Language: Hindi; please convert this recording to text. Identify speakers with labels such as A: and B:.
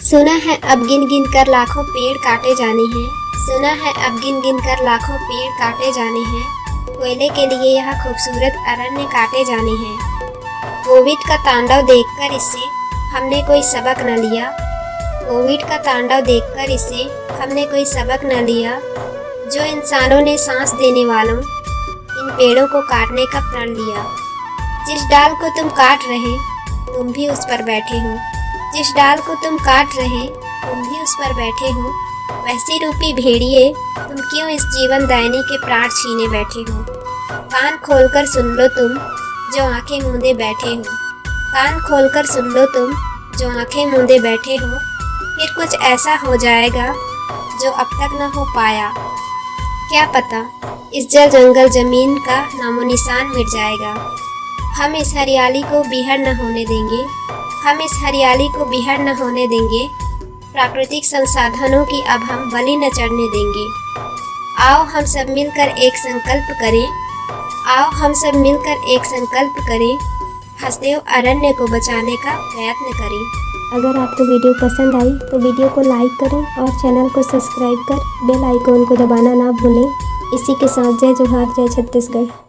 A: सुना है अब गिन गिन कर लाखों पेड़ काटे जाने हैं। सुना है अब गिन गिन कर लाखों पेड़ काटे जाने हैं। कोयले के लिए यह खूबसूरत अरण्य काटे जाने हैं। कोविड का तांडव देखकर इससे हमने कोई सबक न लिया। कोविड का तांडव देखकर इससे हमने कोई सबक न लिया। जो इंसानों ने सांस देने वालों इन पेड़ों को काटने का प्रण लिया। जिस डाल को तुम काट रहे तुम भी उस पर बैठे हो। जिस डाल को तुम काट रहे तुम भी उस पर बैठे हो। वैसे रूपी भेड़िए तुम क्यों इस जीवन दायनी के प्राण छीने बैठे हो। कान खोलकर सुन लो तुम जो आंखें मूंदे बैठे हो। कान खोलकर सुन लो तुम जो आंखें मूंदे बैठे हो। फिर कुछ ऐसा हो जाएगा जो अब तक न हो पाया। क्या पता इस जल जंगल जमीन का नामो निशान मिट जाएगा। हम इस हरियाली को बिहड़ न होने देंगे। हम इस हरियाली को बिहड़ न होने देंगे। प्राकृतिक संसाधनों की अब हम बलि न चढ़ने देंगे। आओ हम सब मिलकर एक संकल्प करें। आओ हम सब मिलकर एक संकल्प करें। हसदेव अरण्य को बचाने का प्रयत्न करें।
B: अगर आपको वीडियो पसंद आई तो वीडियो को लाइक करें और चैनल को सब्सक्राइब कर बेल आइकॉन को दबाना ना भूलें। इसी के साथ जय जोहार, जय छत्तीसगढ़।